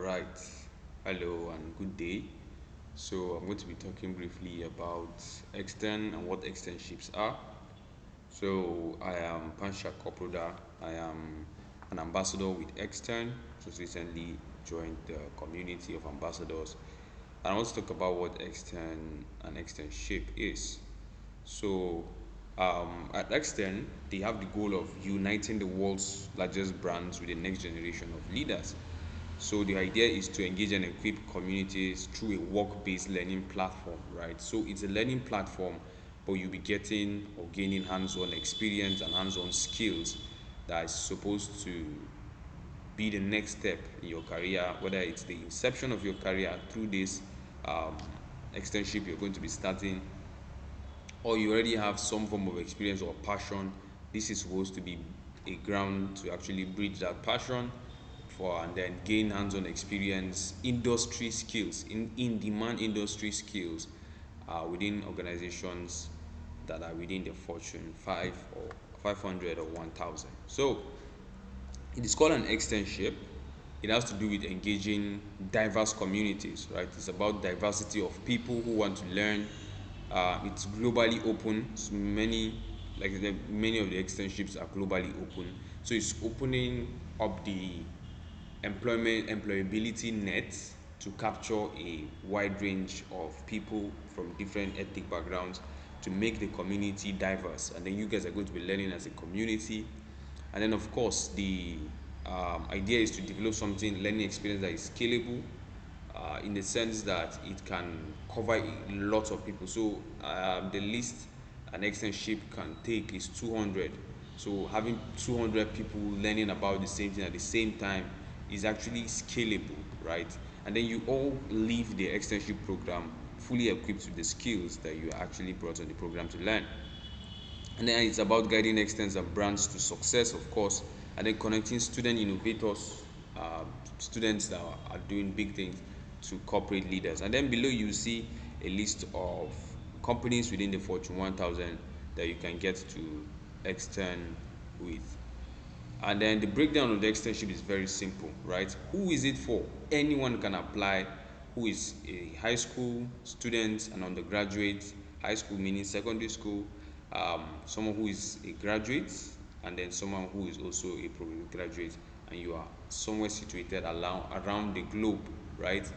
Right. Hello and good day. So I'm going to be talking briefly about extern and what externships are. So I am Pansha Koproda. I am an ambassador with Extern. Just recently joined the community of ambassadors. And I want to talk about what extern and externship is. So at Extern, they have the goal of uniting the world's largest brands with the next generation of leaders. So the idea is to engage and equip communities through a work-based learning platform, right? So it's a learning platform, but you'll be getting or gaining hands-on experience and hands-on skills that is supposed to be the next step in your career, whether it's the inception of your career through this um, externship you're going to be starting, or you already have some form of experience or passion. This is supposed to be a ground to actually bridge that passion for and then gain hands-on experience, industry skills, in demand industry skills within organizations that are within the Fortune 5 or 500 or 1000. So it is called an externship. It has to do with engaging diverse communities, right? It's about diversity of people who want to learn. It's globally open. So many of the externships are globally open. So it's opening up the employability net to capture a wide range of people from different ethnic backgrounds to make the community diverse. And then you guys are going to be learning as a community. And then of course the idea is to develop something learning experience that is scalable, in the sense that it can cover a lot of people. So the least an externship can take is 200. So having 200 people learning about the same thing at the same time is actually scalable, right? And then you all leave the externship program fully equipped with the skills that you actually brought on the program to learn. And then it's about guiding externs and brands to success, of course, and then connecting student innovators, students that are doing big things, to corporate leaders. And then below you see a list of companies within the Fortune 1000 that you can get to extern with. And then the breakdown of the externship is very simple, right? Who is it for? Anyone can apply who is a high school student, an undergraduate, high school meaning secondary school, someone who is a graduate, and then someone who is also a graduate, and you are somewhere situated around the globe, right?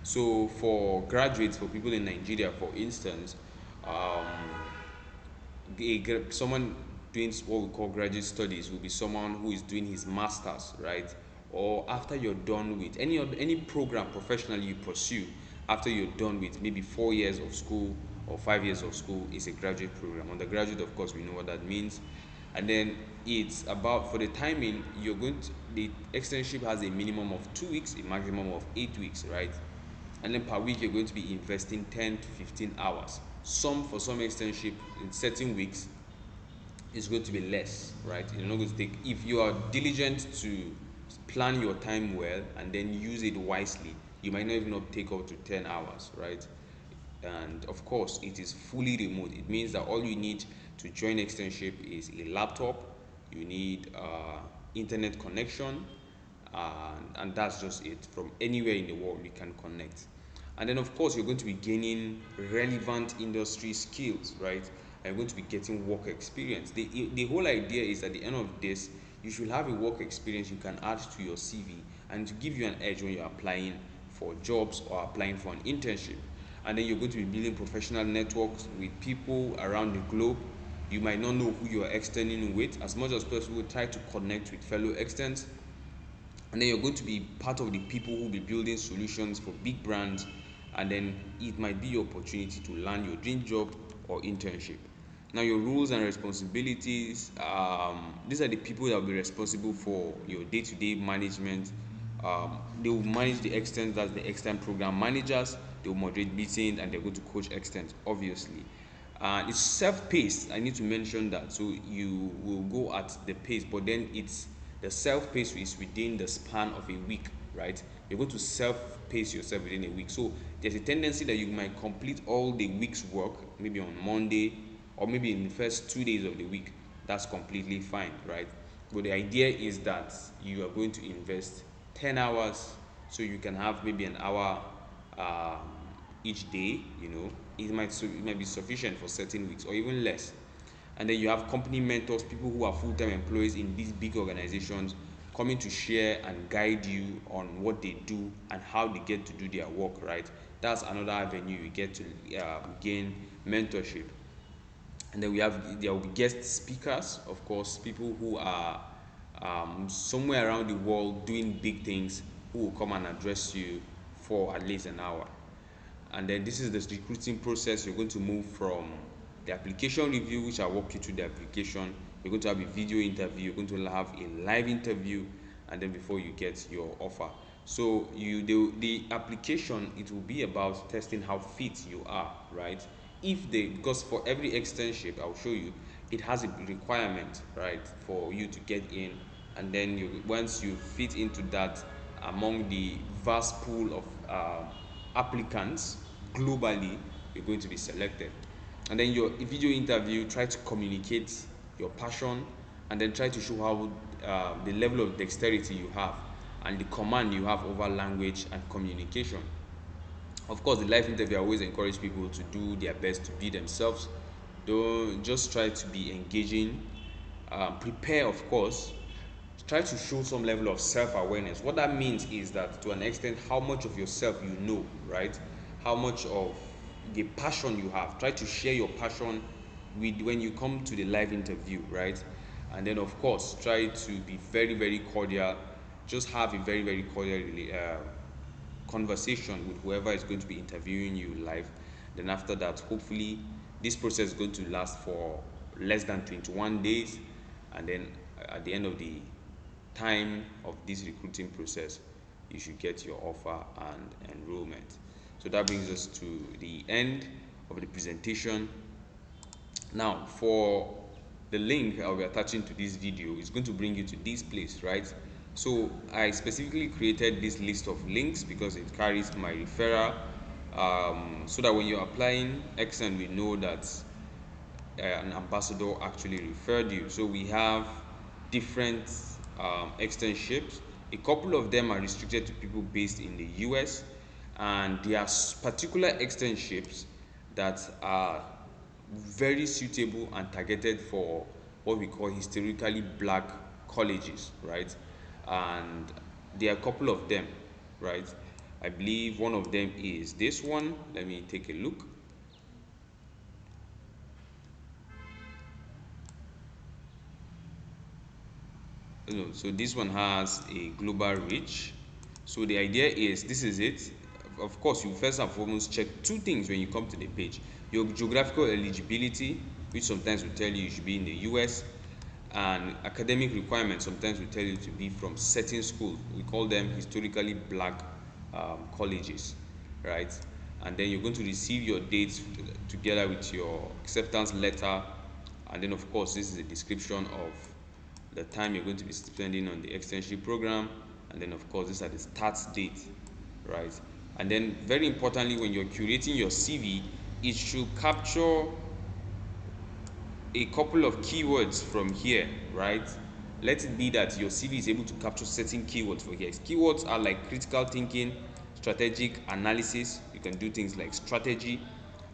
So for graduates, for people in Nigeria, for instance, um, someone doing what we call graduate studies will be someone who is doing his masters, right? Or after you're done with any program professionally you pursue, after you're done with maybe 4 years of school or 5 years of school, is a graduate program. Undergraduate, of course, we know what that means. And then it's about, for the timing, the externship has a minimum of 2 weeks, a maximum of 8 weeks, right? And then per week you're going to be investing 10 to 15 hours. For some externship in certain weeks it's going to be less, right? You're not going to take, if you are diligent to plan your time well and then use it wisely, you might not even take up to 10 hours, right? And of course it is fully remote. It means that all you need to join externship is a laptop, you need internet connection, and that's just it. From anywhere in the world you can connect. And then of course you're going to be gaining relevant industry skills, right? You're going to be getting work experience. The whole idea is at the end of this you should have a work experience you can add to your CV and to give you an edge when you're applying for jobs or applying for an internship. And then you're going to be building professional networks with people around the globe. You might not know who you're extending with. As much as possible, try to connect with fellow externs, and then you're going to be part of the people who will be building solutions for big brands. And then it might be your opportunity to land your dream job or internship. Now your roles and responsibilities, these are the people that will be responsible for your day-to-day management. They will manage the externs, that's the extern program managers. They will moderate meetings and they're going to coach externs, obviously. It's self-paced. I need to mention that. So you will go at the pace, but then it's the self-pace is within the span of a week, right? You're going to self-pace yourself within a week. So there's a tendency that you might complete all the week's work maybe on Monday or maybe in the first 2 days of the week. That's completely fine, right? But the idea is that you are going to invest 10 hours So you can have maybe an hour um, each day. It might be sufficient for certain weeks or even less. And then you have company mentors, people who are full-time employees in these big organizations, coming to share and guide you on what they do and how they get to do their work, right? That's another avenue you get to gain mentorship. And then there will be guest speakers, of course, people who are somewhere around the world doing big things, who will come and address you for at least an hour. And then this is the recruiting process. You're going to move from the application review, which I'll walk you through the application. You're going to have a video interview, you're going to have a live interview, and then before you get your offer. So the application, it will be about testing how fit you are, right? Because for every externship, I'll show you, it has a requirement, right, for you to get in. And then once you fit into that, among the vast pool of applicants globally, you're going to be selected. And then your video interview, try to communicate your passion, and then try to show how the level of dexterity you have and the command you have over language and communication. Of course, the live interview, I always encourage people to do their best to be themselves. Don't just try to be engaging. Prepare, of course. Try to show some level of self-awareness. What that means is that, to an extent, how much of yourself you know, right? How much of the passion you have. Try to share your passion with when you come to the live interview, right? And then, of course, try to be very, very cordial. Just have a very, very cordial conversation with whoever is going to be interviewing you live. Then after that, hopefully this process is going to last for less than 21 days, and then at the end of the time of this recruiting process, you should get your offer and enrollment. So that brings us to the end of the presentation. Now, for the link I'll be attaching to this video, is going to bring you to this place, right? So I specifically created this list of links because it carries my referral, so that when you're applying XN, we know that an ambassador actually referred you. So we have different externships. A couple of them are restricted to people based in the US, and there are particular externships that are very suitable and targeted for what we call historically black colleges, right? And there are a couple of them, right? I believe one of them is this one. Let me take a look. So this one has a global reach. So the idea is, this is it. Of course, you first and foremost check two things when you come to the page: your geographical eligibility, which sometimes will tell you should be in the US, and academic requirements sometimes will tell you to be from certain schools. We call them historically black colleges, right? And then you're going to receive your dates together with your acceptance letter. And then, of course, this is a description of the time you're going to be spending on the externship program. And then, of course, these are the start date, right? And then, very importantly, when you're curating your CV, it should capture a couple of keywords from here, right? Let it be that your CV is able to capture certain keywords for here. Keywords are like critical thinking, strategic analysis. You can do things like strategy,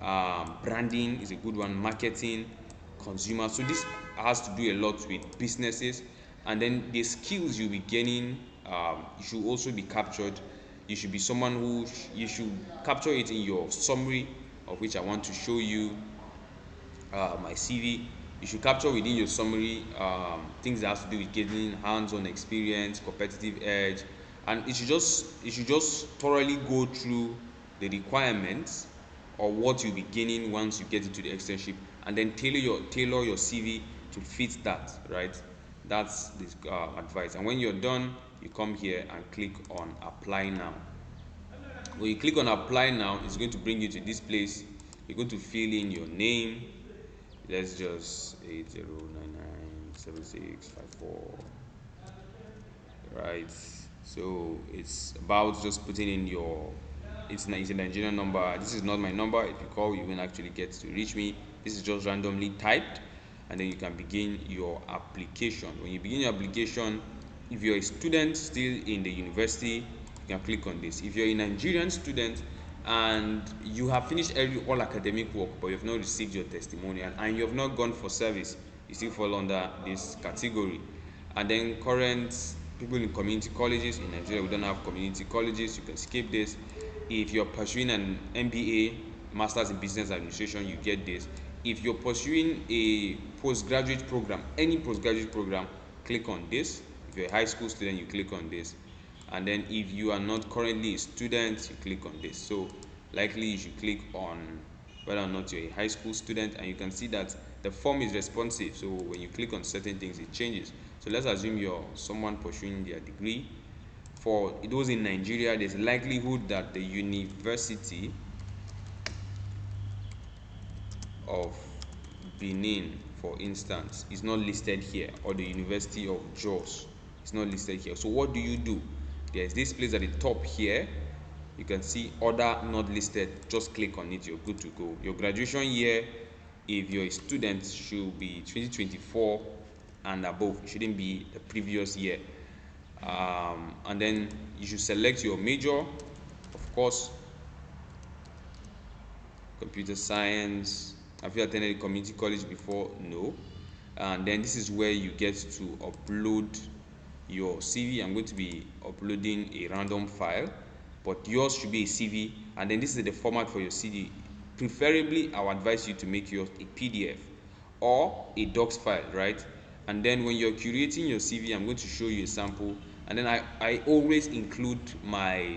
branding is a good one, marketing, consumer. So this has to do a lot with businesses. And then the skills you'll be gaining, you should also be captured. You should be someone who you should capture it in your summary, of which I want to show you my CV. You should capture within your summary things that have to do with getting hands-on experience, competitive edge, and it should just thoroughly go through the requirements or what you'll be gaining once you get into the externship, and then tailor your CV to fit that, right? That's this advice. And when you're done, you come here and click on apply now. When you click on apply now, it's going to bring you to this place. You're going to fill in your name. Let's just 80997654, right? So it's about just putting in your, it's a Nigerian number. This is not my number. If you call, you won't actually get to reach me. This is just randomly typed, and then you can begin your application. When you begin your application, if you're a student still in the university, you can click on this. If you're a Nigerian student and you have finished all academic work but you have not received your testimonial and you have not gone for service, you still fall under this category. And then current people in community colleges in Nigeria, we don't have community colleges, you can skip this. If you're pursuing an MBA, Masters in Business Administration, you get this. If you're pursuing a postgraduate program, any postgraduate program, click on this. If you're a high school student, you click on this. And then if you are not currently a student, you click on this. So likely you should click on whether or not you're a high school student, and you can see that the form is responsive. So when you click on certain things, it changes. So let's assume you're someone pursuing their degree. For those in Nigeria, there's likelihood that the University of Benin, for instance, is not listed here, or the University of Jos is not listed here. So what do? There's this place at the top here. You can see other not listed. Just click on it, you're good to go. Your graduation year, if you're a student, should be 2024 and above. It shouldn't be the previous year. And then you should select your major, of course. Computer science. Have you attended a community college before? No. And then this is where you get to upload your CV. I'm going to be uploading a random file, but yours should be a CV. And then this is the format for your CV. Preferably, I would advise you to make yours a PDF or a docs file, right? And then when you're curating your CV, I'm going to show you a sample. And then I always include my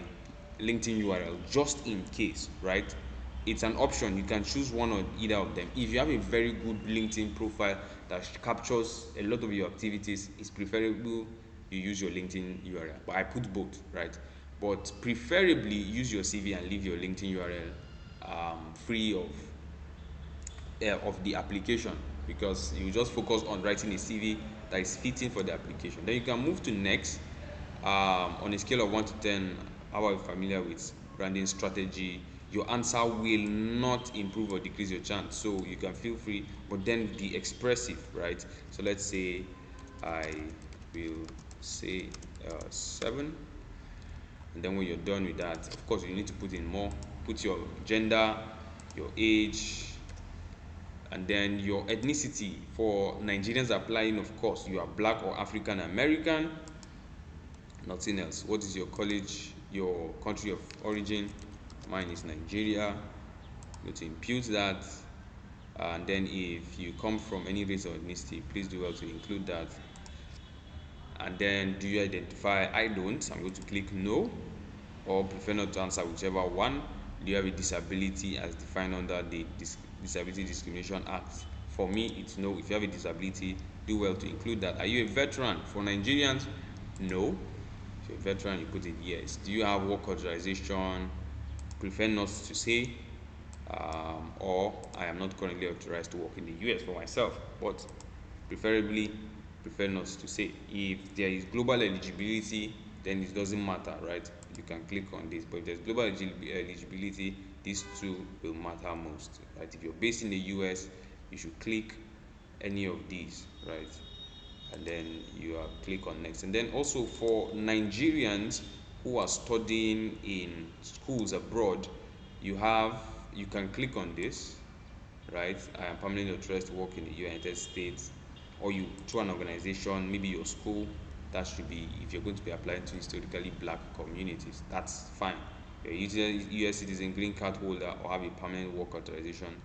LinkedIn URL just in case, right? It's an option. You can choose one or either of them. If you have a very good LinkedIn profile that captures a lot of your activities, it's preferable you use your LinkedIn URL. But I put both, right? But preferably use your CV and leave your LinkedIn URL free of the application, because you just focus on writing a CV that is fitting for the application. Then you can move to next. On a scale of 1 to 10, how are you familiar with branding strategy? Your answer will not improve or decrease your chance, so you can feel free, but then be expressive, right? So let's say I will say 7, and then when you're done with that, of course you need to put in more. Put your gender, your age, and then your ethnicity. For Nigerians applying, of course, you are black or African American, nothing else. What is your college, your country of origin? Mine is Nigeria. I'm going to impute that. And then if you come from any race or ethnicity, please do well to include that. And then do you identify? I don't. I'm going to click no, or prefer not to answer, whichever one. Do you have a disability as defined under the Disability Discrimination Act? For me, it's no. If you have a disability, do well to include that. Are you a veteran? For Nigerians, no. If you're a veteran, you put it yes. Do you have work authorization? Prefer not to say, or I am not currently authorized to work in the US for myself, but preferably prefer not to say. If there is global eligibility, then it doesn't matter, right? You can click on this. But if there's global eligibility, these two will matter most, right? If you're based in the US, you should click any of these, right? And then you click on next. And then also for Nigerians who are studying in schools abroad, you can click on this, right? I am permanently authorized to work in the United States, or you through an organization, maybe your school. That should be, if you're going to be applying to historically black communities, that's fine. You're a US citizen, green card holder, or have a permanent work authorization,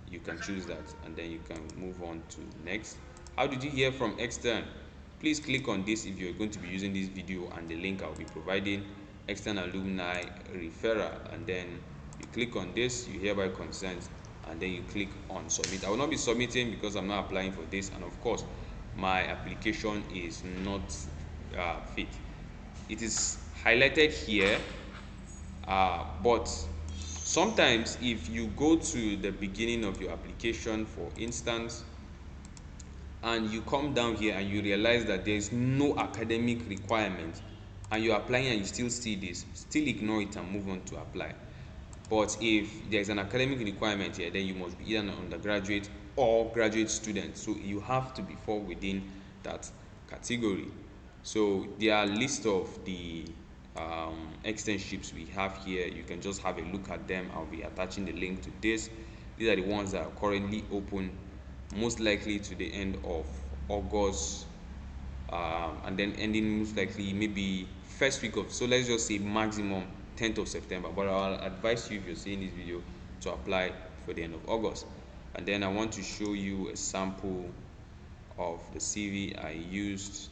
you can choose that, and then you can move on to next. How did you hear from Extern? Please click on this if you're going to be using this video, and the link I'll be providing, Extern Alumni Referral, and then you click on this, you hereby consent, and then you click on submit. I will not be submitting because I'm not applying for this, and of course my application is not fit. It is highlighted here, but sometimes if you go to the beginning of your application, for instance, and you come down here and you realize that there is no academic requirement, and you're applying and you still see this, still ignore it and move on to apply. But if there's an academic requirement here, then you must be either an undergraduate or graduate student, so you have to be fall within that category. So there are list of the externships we have here. You can just have a look at them. I'll be attaching the link to this. These are the ones that are currently open, most likely to the end of August, and then ending most likely maybe first week of, so let's just say maximum 10th of September. But I'll advise you, if you're seeing this video, to apply for the end of August. And then I want to show you a sample of the CV I used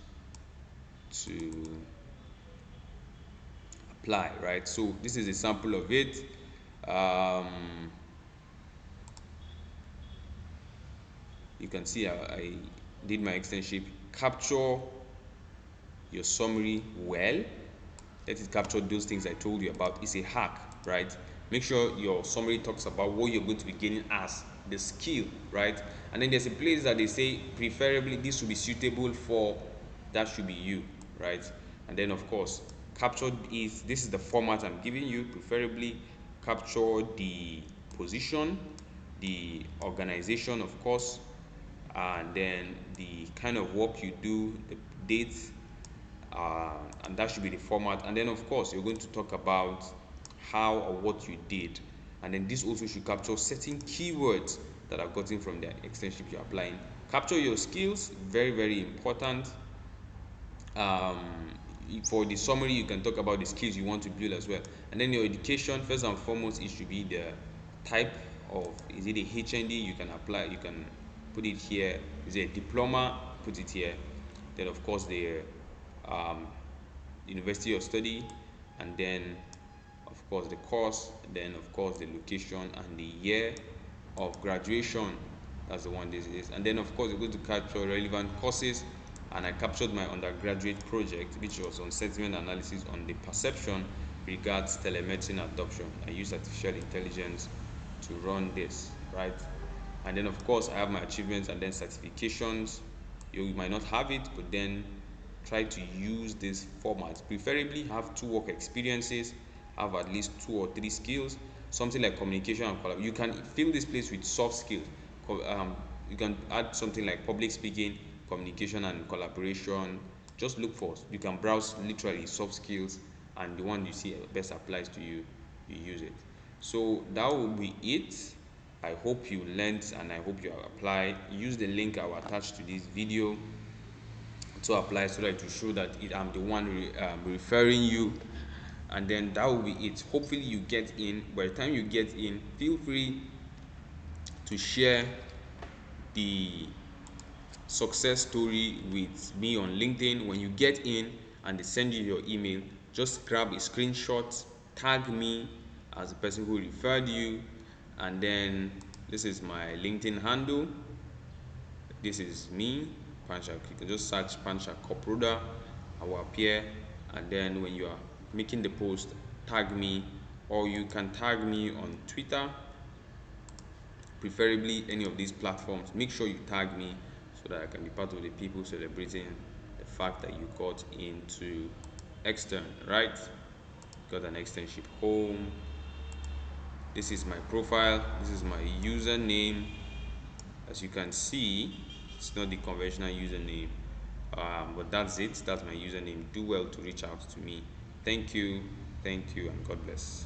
to apply, right? So this is a sample of it. You can see I did my externship. Capture your summary well. Let it capture those things I told you about. It's a hack, right? Make sure your summary talks about what you're going to be gaining as the skill, right? And then there's a place that they say preferably this should be suitable for, that should be you, right? And then of course capture is, this is the format I'm giving you. Preferably capture the position, the organization, of course, and then the kind of work you do, the dates, and that should be the format. And then of course you're going to talk about how or what you did, and then this also should capture certain keywords that are gotten from the externship you're applying. Capture your skills, very very important. um, for the summary you can talk about the skills you want to build as well. And then your education, first and foremost, it should be the type of, is it a HND, you can apply, you can put it here. Is it a diploma, put it here. Then of course the um, university of study, and then of course the course, then of course the location and the year of graduation. That's the one this is. And then of course you're going to capture relevant courses, and I captured my undergraduate project, which was on sentiment analysis on the perception regards telemedicine adoption. I use artificial intelligence to run this, right? And then of course I have my achievements and then certifications. You might not have it, but then try to use this format. Preferably have 2 work experiences, have at least 2 or 3 skills, something like communication and collaboration. You can fill this place with soft skills. You can add something like public speaking, communication and collaboration. Just look for, you can browse literally soft skills, and the one you see best applies to you, you use it. So that will be it. I hope you learned, and I hope you apply. Use the link I will attach to this video to apply, so that to show that I'm the one referring you. And then that will be it. Hopefully you get in. By the time you get in, feel free to share the success story with me on LinkedIn. When you get in and they send you your email, just grab a screenshot, tag me as the person who referred you, and then this is my LinkedIn handle. This is me, Pancha. You can just search Pancha Koproda, I will appear. And then when you are making the post, tag me, or you can tag me on Twitter, preferably any of these platforms. Make sure you tag me so that I can be part of the people celebrating the fact that you got into extern, right? Got an externship home. This is my profile, this is my username. As you can see, it's not the conventional username, but that's it. That's my username. Do well to reach out to me. Thank you, and God bless.